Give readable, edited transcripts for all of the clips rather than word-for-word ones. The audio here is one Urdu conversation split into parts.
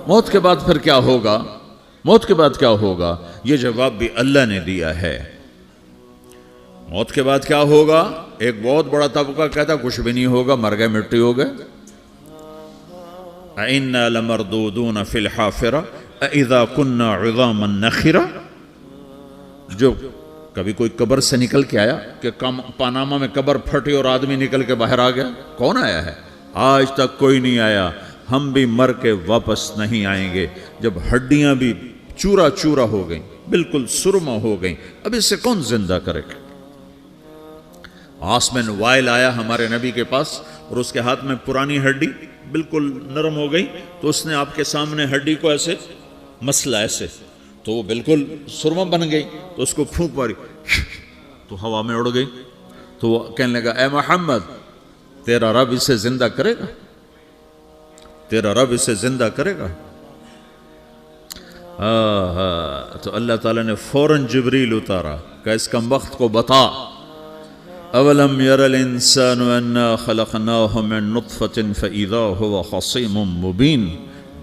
موت کے بعد پھر کیا ہوگا؟ موت کے بعد کیا ہوگا؟ یہ جواب بھی اللہ نے دیا ہے۔ موت کے بعد کیا ہوگا؟ ایک بہت بڑا طبقہ کہتا کچھ بھی نہیں ہوگا، مر گئے، مٹی ہو گئے۔ اَإِنَّا لَمَرْدُودُونَ فِي الْحَافِرَةِ اَإِذَا كُنَّا عِظَامًا نَخِرَةً۔ جو کبھی کوئی قبر سے نکل کے آیا کہ پاناما میں قبر پھٹی اور آدمی نکل کے باہر آ گیا؟ کون آیا ہے؟ آج تک کوئی نہیں آیا۔ ہم بھی مر کے واپس نہیں آئیں گے۔ جب ہڈیاں بھی چورا چورا ہو گئیں، بالکل سرما ہو گئیں، اب اس سے کون زندہ کرے گا؟ آسمن وائل آیا ہمارے نبی کے پاس اور اس کے ہاتھ میں پرانی ہڈی بالکل نرم ہو گئی، تو اس نے آپ کے سامنے ہڈی کو ایسے مسلا ایسے، تو وہ بالکل سرما بن گئی، تو اس کو پھونک ماری تو ہوا میں اڑ گئی۔ تو وہ کہنے لگا اے محمد، تیرا رب اسے زندہ کرے گا؟ تیرا رب اسے زندہ کرے گا؟ تو اللہ تعالیٰ نے فوراً جبریل اتارا کہ اس کمبخت کو بتا، اولم یر الانسان انا خلقناہ من نطفۃ فاذا هو خصیم مبین۔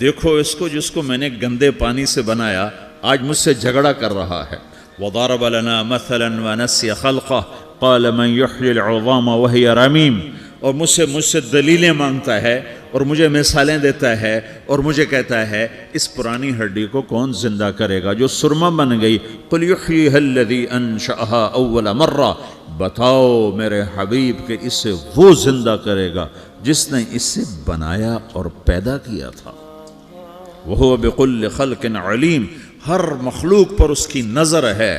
دیکھو اس کو جس کو میں نے گندے پانی سے بنایا، آج مجھ سے جھگڑا کر رہا ہے۔ وضرب لنا مثلا ونسی خلقہ قال من یحیی العظام وہی رمیم۔ اور مجھ سے دلیلیں مانگتا ہے اور مجھے مثالیں دیتا ہے اور مجھے کہتا ہے اس پرانی ہڈی کو کون زندہ کرے گا جو سرما بن گئی؟ قل یحییھا الذی انشأھا اول مرہ۔ بتاؤ میرے حبیب کہ اسے وہ زندہ کرے گا جس نے اسے بنایا اور پیدا کیا تھا۔ وہو بکل خلق علیم۔ ہر مخلوق پر اس کی نظر ہے،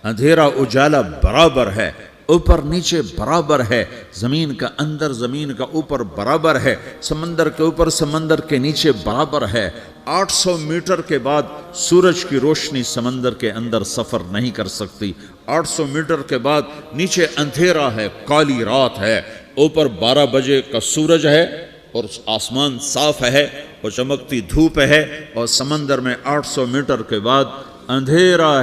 اندھیرا اجالا برابر ہے، اوپر نیچے برابر ہے، زمین کا اندر زمین کا اوپر برابر ہے، سمندر کے اوپر سمندر کے نیچے برابر ہے۔ 800 میٹر کے بعد سورج کی روشنی سمندر کے اندر سفر نہیں کر سکتی۔ 800 میٹر کے بعد نیچے اندھیرا ہے، کالی رات ہے، اوپر 12 بجے کا سورج ہے اور آسمان صاف ہے اور چمکتی دھوپ ہے، اور سمندر میں 800 میٹر کے بعد اندھیرا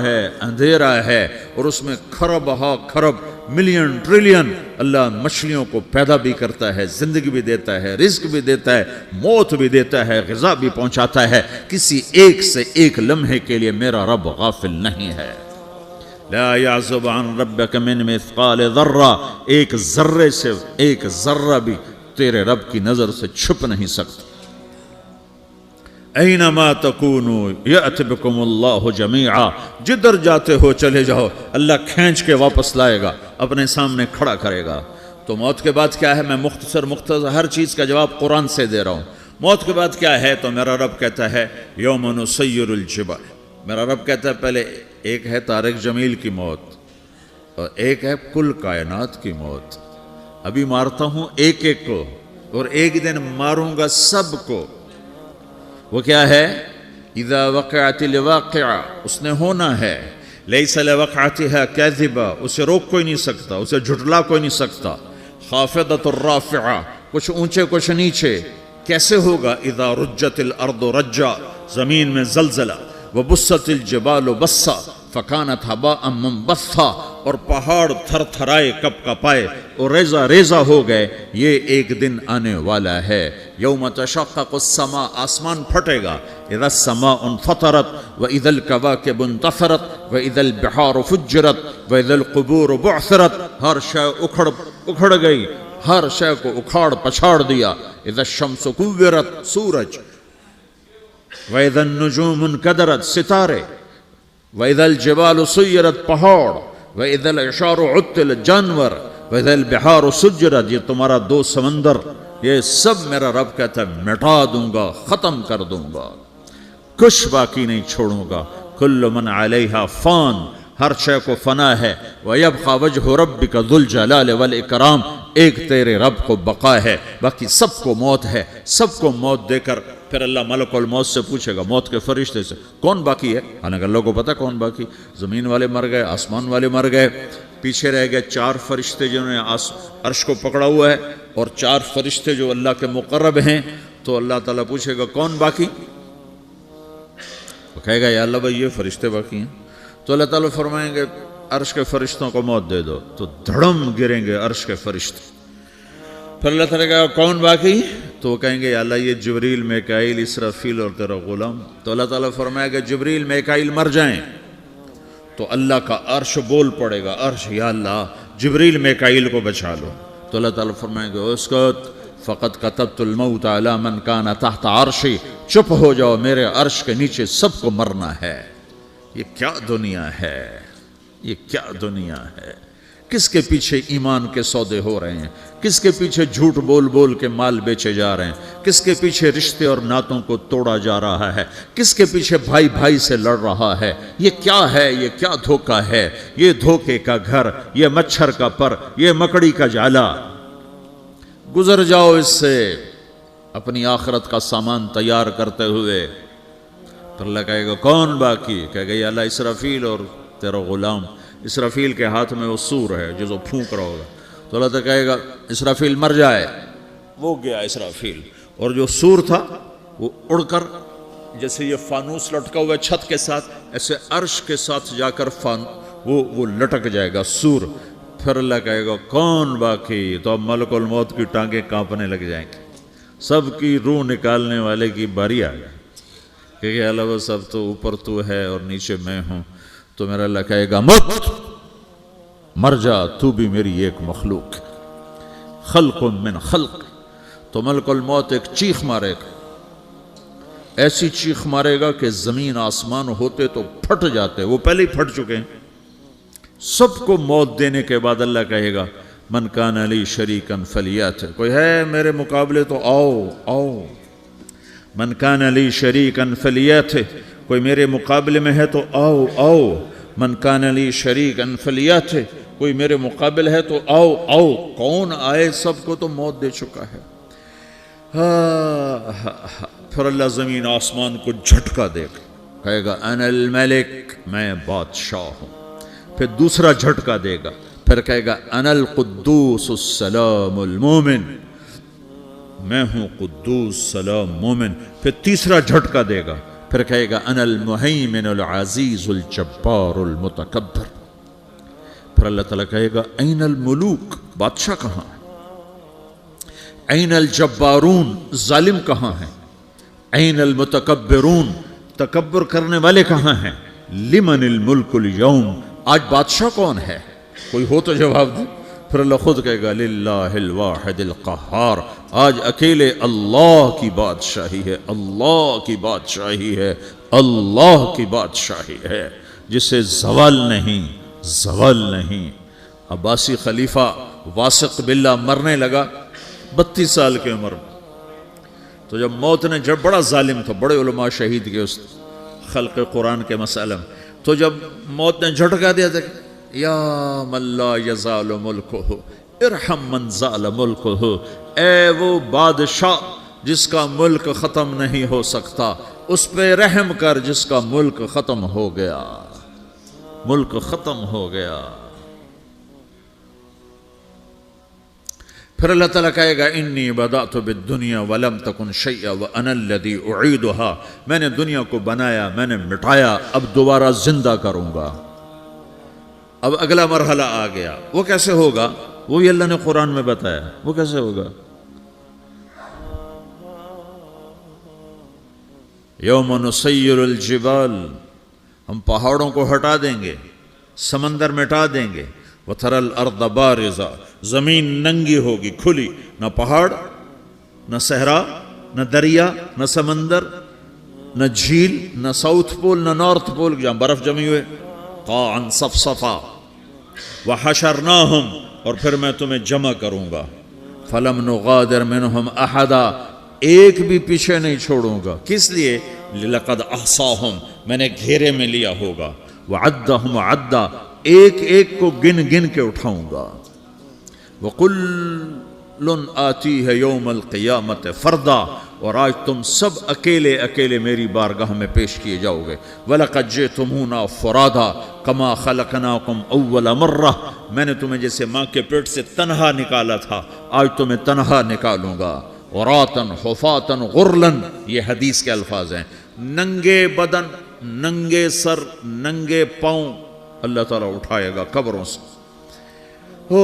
ہے اور اس میں کھرب ہا کھرب ملین ٹریلین اللہ مچھلیوں کو پیدا بھی کرتا ہے، زندگی بھی دیتا ہے، رزق بھی دیتا ہے، موت بھی دیتا ہے، غذا بھی پہنچاتا ہے۔ کسی ایک سے ایک لمحے کے لیے میرا رب غافل نہیں ہے۔ لا يعزب عن ربك من مثقال ذرہ، ایک ذرے سے ایک ذرہ بھی تیرے رب کی نظر سے چھپ نہیں سکتا۔ اینما تکونوا یأت بکم اللہ جمیعا، جدھر جاتے ہو چلے جاؤ، اللہ کھینچ کے واپس لائے گا، اپنے سامنے کھڑا کرے گا۔ تو موت کے بعد کیا ہے؟ میں مختصر ہر چیز کا جواب قرآن سے دے رہا ہوں۔ موت کے بعد کیا ہے؟ تو میرا رب کہتا ہے یوم نسیر الجبال۔ میرا رب کہتا ہے پہلے ایک ہے طارق جمیل کی موت اور ایک ہے کل کائنات کی موت۔ ابھی مارتا ہوں ایک ایک کو اور ایک دن ماروں گا سب کو۔ وہ کیا ہے؟ اذا وقعت الواقعہ، اس نے ہونا ہے۔ لیس لوقعتها کاذبہ، اسے روک کوئی نہیں سکتا، اسے جھٹلا کوئی نہیں سکتا۔ خافضۃ الرافعہ، کچھ اونچے کچھ نیچے۔ کیسے ہوگا؟ اذا رجت الارض رجا، زمین میں زلزلہ۔ وبست الجبال بسا فکانت ہباء منبثا، اور پہاڑ تھر تھرائے کپ کپائے اور ریزہ ریزہ ہو گئے۔ یہ ایک دن آنے والا ہے۔ یوم تشقق السماء، آسمان پھٹے گا۔ اذا السماء انفطرت واذا الكواكب انتثرت واذا البحار فجرت واذا القبور بعثرت، ہر شے اکھڑ گئی، ہر شے کو اکھاڑ پچھاڑ دیا۔ اذا الشمس کورت، سورج۔ وَإِذَا النُّجُومُ انْكَدَرَتْ، ستارے۔ وَإِذَا الْجِبَالُ سُيِّرَتْ، پہاڑ۔ وَإِذَا الْعِشَارُ عُطِّلَتْ، جانور۔ وَإِذَا الْبِحَارُ سُجِّرَتْ، یہ تمہارا دو سمندر، یہ سب میرا رب کہتا ہے مٹا دوں گا، ختم کر دوں گا، کچھ باقی نہیں چھوڑوں گا۔ كُلُّ مَنْ عَلَيْهَا فان، ہر شے کو فنا ہے۔ وَيَبْقَى وَجْهُ رَبِّكَ ذُو الْجَلَالِ وَالْإِكْرَامِ، ایک تیرے رب کو بقا ہے، باقی سب کو موت ہے۔ سب کو موت دے کر پھر اللہ ملک الموت سے پوچھے گا، موت کے فرشتے سے، کون باقی ہے؟ حالانکہ اللہ کو پتہ کون باقی۔ زمین والے مر گئے، آسمان والے مر گئے، پیچھے رہ گئے 4 فرشتے جنہوں نے عرش کو پکڑا ہوا ہے، اور 4 فرشتے جو اللہ کے مقرب ہیں۔ تو اللہ تعالیٰ پوچھے گا کون باقی؟ وہ کہے گا یا اللہ بھائی یہ فرشتے باقی ہیں۔ تو اللہ تعالیٰ فرمائیں گے عرش کے فرشتوں کو موت دے دو، تو دھڑم گریں گے عرش کے فرشتے۔ پھر اللہ تعالیٰ کہا کون باقی؟ تو وہ کہیں گے یا اللہ یہ جبریل میکائیل اسرافیل اور تیرا غلام. تو اللہ تعالیٰ فرمائے گا جبریل میکائیل مر جائیں تو اللہ کا عرش بول پڑے گا, عرش یا اللہ جبریل میکائیل کو بچا لو. تو اللہ تعالیٰ فرمائے گا اسکت فقط کتبت الموت علی من کان تحت عرشی, چپ ہو جاؤ میرے عرش کے نیچے سب کو مرنا ہے. یہ کیا دنیا ہے, یہ کیا دنیا ہے. کس کے پیچھے ایمان کے سودے ہو رہے ہیں, کس کے پیچھے جھوٹ بول بول کے مال بیچے جا رہے ہیں, کس کے پیچھے رشتے اور ناتوں کو توڑا جا رہا ہے, کس کے پیچھے بھائی بھائی سے لڑ رہا ہے. یہ کیا ہے, یہ کیا دھوکہ ہے, یہ دھوکے کا گھر, یہ مچھر کا پر, یہ مکڑی کا جالا. گزر جاؤ اس سے اپنی آخرت کا سامان تیار کرتے ہوئے. تو اللہ کہے گا کون باقی؟ کہے گا یا اللہ اسرافیل اور تیرا غلام. اسرافیل کے ہاتھ میں وہ سور ہے جو پھونک رہا ہوگا. تو اللہ تعالیٰ کہے گا اسرافیل مر جائے, وہ گیا اسرافیل. اور جو سور تھا وہ اڑ کر جیسے یہ فانوس لٹکا ہوا ہے چھت کے ساتھ, ایسے عرش کے ساتھ جا کر وہ لٹک جائے گا سور. پھر اللہ کہے گا کون باقی؟ تو اب ملک الموت کی ٹانگیں کانپنے لگ جائیں گی, سب کی روح نکالنے والے کی باری آ گئی. کہ اللہ وہ سب تو اوپر تو ہے اور نیچے میں ہوں. تو میرا اللہ کہے گا مت, مر جا, تو بھی میری ایک مخلوق, خلق من خلق. تو ملک الموت ایک چیخ مارے گا, ایسی چیخ مارے گا کہ زمین آسمان ہوتے تو پھٹ جاتے, وہ پہلے ہی پھٹ چکے ہیں. سب کو موت دینے کے بعد اللہ کہے گا من کان لی شریکا فلیات, کوئی ہے میرے مقابلے تو آؤ آؤ. من کان لی شریکا فلیات, کوئی میرے مقابلے میں ہے تو آؤ آؤ. من کان لی شریکا فلیات, کوئی میرے مقابل ہے تو آؤ آؤ. کون آئے؟ سب کو تو موت دے چکا ہے. پھر اللہ زمین آسمان کو جھٹکا دے گا, کہے گا انا الملک, میں بادشاہ ہوں. پھر دوسرا جھٹکا دے گا, پھر کہے گا انا القدوس السلام المومن, میں ہوں قدوس سلام مومن. پھر تیسرا جھٹکا دے گا, پھر کہے گا انا المہیمن العزیز الجبار المتکبر. پھر اللہ تعالیٰ کہے گا این الملوک, بادشاہ کہاں ہے؟ این الجبارون, ظالم کہاں ہیں؟ این المتکبرون, تکبر کرنے والے کہاں ہیں؟ لمن الملک اليوم, آج بادشاہ کون ہے؟ کوئی ہو تو جواب دے. پھر اللہ خود کہے گا للہ الواحد القہار, آج اکیلے اللہ کی بادشاہی ہے, اللہ کی بادشاہی ہے, اللہ کی بادشاہی ہے, جسے زوال نہیں, زوال نہیں. عباسی خلیفہ واثق باللہ مرنے لگا 32 سال کی عمر میں. تو جب موت نے, جب بڑا ظالم تھا, بڑے علماء شہید کے اس خلق قرآن کے مسئلہ میں, تو جب موت نے جھٹکا دیا تھا یا من لا یزال ملکہ ارحم من زال ملکہ, اے وہ بادشاہ جس کا ملک ختم نہیں ہو سکتا, اس پہ رحم کر جس کا ملک ختم ہو گیا, ملک ختم ہو گیا. پھر اللہ تعالیٰ کہے گا انی بدأت بالدنیا ولم تکن شیئا وانا الذی اعیدہا, میں نے دنیا کو بنایا, میں نے مٹایا, اب دوبارہ زندہ کروں گا. اب اگلا مرحلہ آ گیا, وہ کیسے ہوگا؟ وہی اللہ نے قرآن میں بتایا. وہ کیسے ہوگا؟ یوم نسیر الجبال, ہم پہاڑوں کو ہٹا دیں گے, سمندر مٹا دیں گے. وَتَرَى الْأَرْضَ بَارِزَةً, زمین ننگی ہوگی, کھلی, نہ پہاڑ, نہ صحرا, نہ دریا, نہ سمندر, نہ جھیل, نہ ساؤتھ پول, نہ نارتھ پول جہاں برف جمی ہوئے. قَاعًا صَفْصَفًا وَحَشَرْنَاهُمْ, اور پھر میں تمہیں جمع کروں گا. فَلَمْ نُغَادِرْ مِنْهُمْ أَحَدًا, ایک بھی پیچھے نہیں چھوڑوں گا. کس لیے؟ لَقَدْ أَحْصَاهُمْ, میں نے گھیرے میں لیا ہوگا. وَعَدَّهُمْ عَدًّا, ایک ایک کو گن گن کے اٹھاؤں گا. وَقُلٌّ آتِيهَ يَوْمَ الْقِيَامَةِ فَرْدًا, اور آج تم سب اکیلے اکیلے میری بارگاہ میں پیش کیے جاؤ گے. وَلَقَدْ جِئْتُمُونَا فُرَادًا كَمَا خَلَقْنَاكُمْ أَوَّلَ مَرَّةٍ, میں نے تمہیں جیسے ماں کے پیٹ سے تنہا نکالا تھا, آج تمہیں تنہا نکالوں گا. عُرَاةً حُفَاةً غُرْلًا, یہ حدیث کے الفاظ ہیں. ننگے بدن, ننگے سر, ننگے پاؤں اللہ تعالیٰ اٹھائے گا قبروں سے. ہو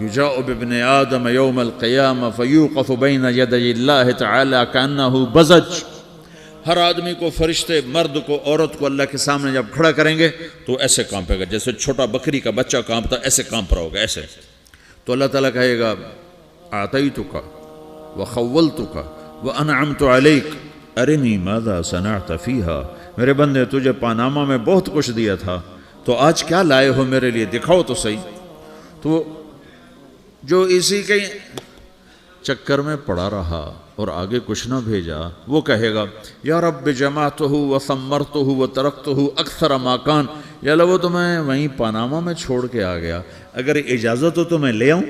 یجاء بابن آدم یوم القیامہ فیوقف بین یدی اللہ تعالی کانہ بزج، ہر آدمی کو، فرشتے، مرد کو، عورت کو اللہ کے سامنے جب کھڑا کریں گے تو ایسے کانپے گا جیسے چھوٹا بکری کا بچہ کانپتا، ایسے کانپ رہا ہوگا ایسے. تو اللہ تعالیٰ کہے گا اعطیتک وخولتک وانعمت علیک ارنی ماذا صنعت فیہا، میرے بندے تجھے پاناما میں بہت کچھ دیا تھا، تو آج کیا لائے ہو میرے لیے، دکھاؤ تو صحیح. تو جو اسی کے چکر میں پڑا رہا اور آگے کچھ نہ بھیجا، وہ کہے گا یا رب جمعتہ وثمرتہ وترکتہ اکثر ما کان، یا اللہ وہ تو میں وہیں پاناما میں چھوڑ کے آ گیا، اگر اجازت ہو تو میں لے آؤں.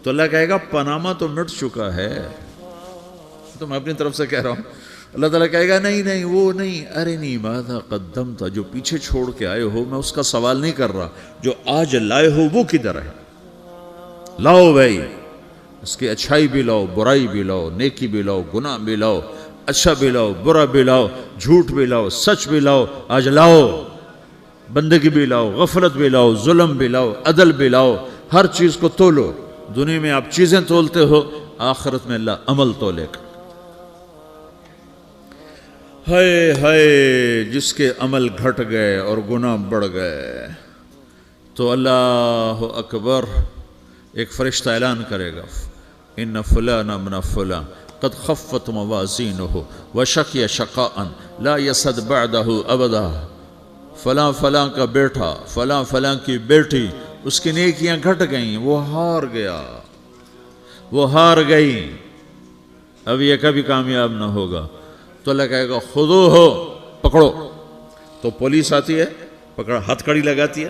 تو اللہ کہے گا پاناما تو مٹ چکا ہے، تو میں اپنی طرف سے کہہ رہا ہوں. اللہ تعالیٰ کہے گا نہیں نہیں وہ نہیں، ارنی ماذا قدمت، جو پیچھے چھوڑ کے آئے ہو میں اس کا سوال نہیں کر رہا، جو آج لائے ہو وہ کدھر ہے، لاؤ بھائی، اس کی اچھائی بھی لاؤ، برائی بھی لاؤ، نیکی بھی لاؤ، گناہ بھی لاؤ، اچھا بھی لاؤ، برا بھی لاؤ، جھوٹ بھی لاؤ، سچ بھی لاؤ، آج لاؤ، بندگی بھی لاؤ، غفلت بھی لاؤ، ظلم بھی لاؤ، عدل بھی لاؤ، ہر چیز کو تولو. دنیا میں آپ چیزیں تولتے ہو، آخرت میں اللہ عمل تولے گا. ہائے ہائے جس کے عمل گھٹ گئے اور گناہ بڑھ گئے. تو اللہ اکبر، ایک فرشتہ اعلان کرے گا ان فلان ابن فلان قد خفت موازینہ وشقی شقاء لا یسد بعدہ ابدا، فلاں فلاں کا بیٹا، فلاں فلاں کی بیٹی، اس کی نیکیاں گھٹ گئیں، وہ ہار گیا، وہ ہار گئی، اب یہ کبھی کامیاب نہ ہوگا. تو اللہ کہے گا خودو ہو، پکڑو. تو پولیس آتی ہے، پکڑا، ہتھ کڑی لگاتی ہے.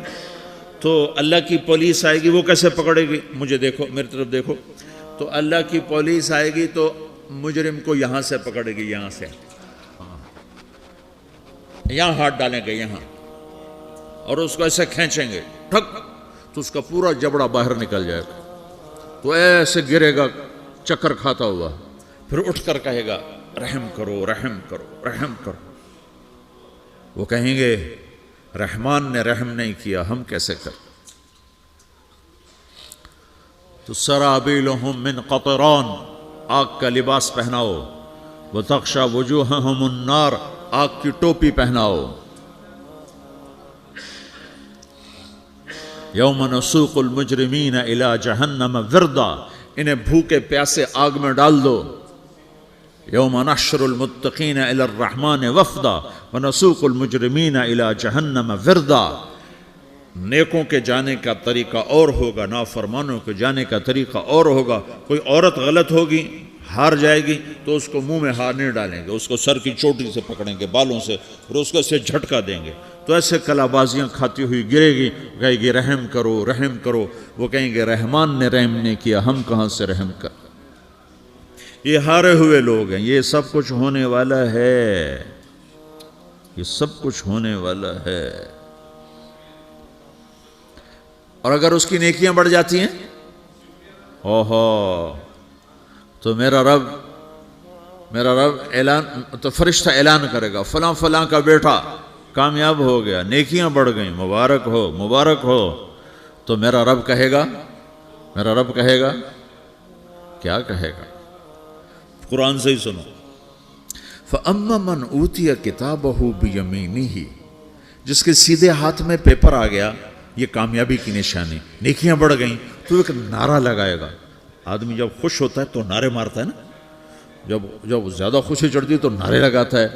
تو اللہ کی پولیس آئے گی، وہ کیسے پکڑے گی، مجھے دیکھو، میری طرف دیکھو. تو اللہ کی پولیس آئے گی تو مجرم کو یہاں سے پکڑے گی، یہاں سے، یہاں ہاتھ ڈالیں گے یہاں، اور اس کو ایسے کھینچیں گے ٹھک، تو اس کا پورا جبڑا باہر نکل جائے گا. تو ایسے گرے گا چکر کھاتا ہوا، پھر اٹھ کر کہے گا رحم کرو، رحم کرو، رحم کرو. وہ کہیں گے رحمان نے رحم نہیں کیا، ہم کیسے کر. تو سرابیلہم من قطران، آگ کا لباس پہناؤ، وتغشا وجوہہم النار، آگ کی ٹوپی پہناؤ. یوم نسوق المجرمین الی جہنم وردا، انہیں بھوکے پیاسے آگ میں ڈال دو. یوم نحشر المتقین الی الرحمن وفدا ونسوق المجرمین الی جہنم وردا. نیکوں کے جانے کا طریقہ اور ہوگا، نافرمانوں کے جانے کا طریقہ اور ہوگا. کوئی عورت غلط ہوگی، ہار جائے گی، تو اس کو منہ میں ہار نہیں ڈالیں گے، اس کو سر کی چوٹی سے پکڑیں گے، بالوں سے، اور اس کو ایسے جھٹکا دیں گے. تو ایسے کلا بازیاں کھاتی ہوئی گرے گی، کہے گی رحم کرو، رحم کرو. وہ کہیں گے رحمان نے رحم نہیں کیا، ہم کہاں سے رحم کر. یہ ہارے ہوئے لوگ ہیں. یہ سب کچھ ہونے والا ہے، یہ سب کچھ ہونے والا ہے. اور اگر اس کی نیکیاں بڑھ جاتی ہیں، اوہو، تو میرا رب اعلان، تو فرشتہ اعلان کرے گا فلاں فلاں کا بیٹا کامیاب ہو گیا، نیکیاں بڑھ گئیں، مبارک ہو، مبارک ہو. تو میرا رب کہے گا کیا کہے گا، قرآن سے ہی سنو. فَأَمَّا مَنْ أُوتِيَ كِتَابَهُ بِيَمِينِهِ، جس کے سیدھے ہاتھ میں پیپر آ گیا، یہ کامیابی کی نشانی، نیکیاں بڑھ گئیں. تو ایک نعرہ لگائے گا. آدمی جب خوش ہوتا ہے تو نعرے مارتا ہے نا، جب زیادہ خوشی چڑھتی ہے تو نعرے لگاتا ہے.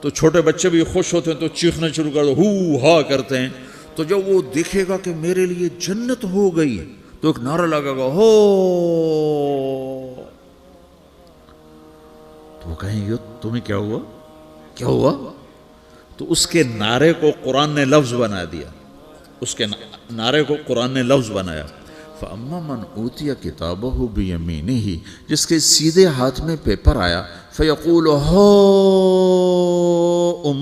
تو چھوٹے بچے بھی خوش ہوتے ہیں تو چیخنا شروع کر دو، ہو ہا کرتے ہیں. تو جب وہ دیکھے گا کہ میرے لیے جنت ہو گئی، تو ایک نعرہ لگے گا، ہو. تو وہ کہیں گے تمہیں کیا ہوا، کیا ہوا. تو اس کے نعرے کو قرآن نے لفظ بنا دیا، اس کے نعرے کو قرآن نے لفظ بنایا. فَأَمَّا مَنْ أُوتِيَ كِتَابَهُ بِيَمِينِهِ، جس کے سیدھے ہاتھ میں پیپر آیا، فَيَقُولُ هَاؤْمُ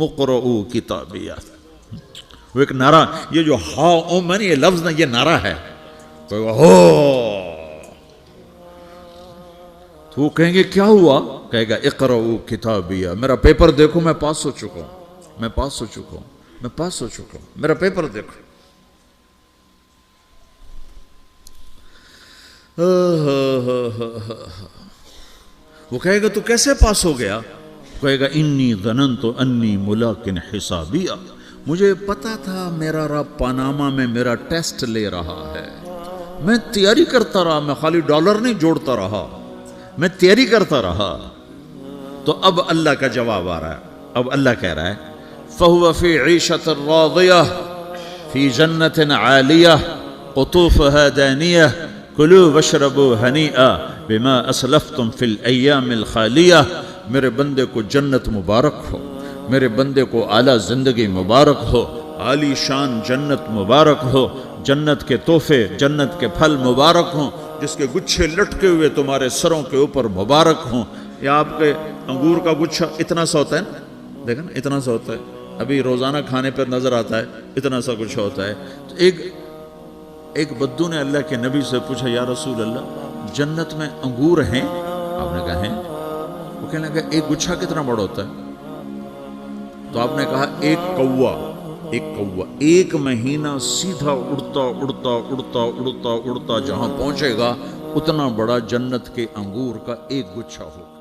اقْرَءُوا كِتَابِيَهْ. وہ ایک نعرہ، یہ جو ہاؤم ہے نا، یہ لفظ نہ، یہ نعرہ ہے. تو وہ کہیں گے کیا ہوا، کہے گا اقرؤوا کتابیہ، میرا پیپر دیکھو، میں پاس ہو چکا ہوں، میں پاس ہو چکا ہوں، میں پاس ہو چکا ہوں، میرا پیپر دیکھو. وہ کہے گا تو کیسے پاس ہو گیا؟ کہے گا انی ظننت انی ملاقن حسابیہ، مجھے پتا تھا میرا رب پاناما میں میرا ٹیسٹ لے رہا ہے، میں تیاری کرتا رہا، میں خالی ڈالر نہیں جوڑتا رہا، میں تیاری کرتا رہا۔ تو اب اللہ کا جواب آ رہا ہے، اب اللہ کہہ رہا ہے فَهُوَ فِي عِيشَةٍ رَاضِيَةٍ فِي جَنَّةٍ عَالِيَةٍ قُطُوفُهَا دَانِيَةٌ كُلُوا وَاشْرَبُوا هَنِيئًا بِمَا أَسْلَفْتُمْ فِي الْأَيَّامِ الْخَالِيَةِ، میرے بندے کو جنت مبارک ہو، میرے بندے کو اعلیٰ زندگی مبارک ہو، عالی شان جنت مبارک ہو، جنت کے تحفے، جنت کے پھل مبارک ہوں، جس کے گچھے لٹکے ہوئے تمہارے سروں کے اوپر مبارک ہوں۔ یا آپ کے انگور کا گچھا اتنا سا ہوتا ہے نا، دیکھیں نا اتنا سا ہوتا ہے، ابھی روزانہ کھانے پر نظر آتا ہے، اتنا سا گچھا ہوتا ہے۔ تو ایک بدو نے اللہ کے نبی سے پوچھا یا رسول اللہ جنت میں انگور ہیں؟ آپ نے کہا ہیں۔ وہ کہنے لگا ایک گچھا کتنا بڑا ہوتا ہے؟ تو آپ نے کہا ایک مہینہ سیدھا اڑتا اڑتا اڑتا اڑتا اڑتا جہاں پہنچے گا اتنا بڑا جنت کے انگور کا ایک گچھا ہوگا۔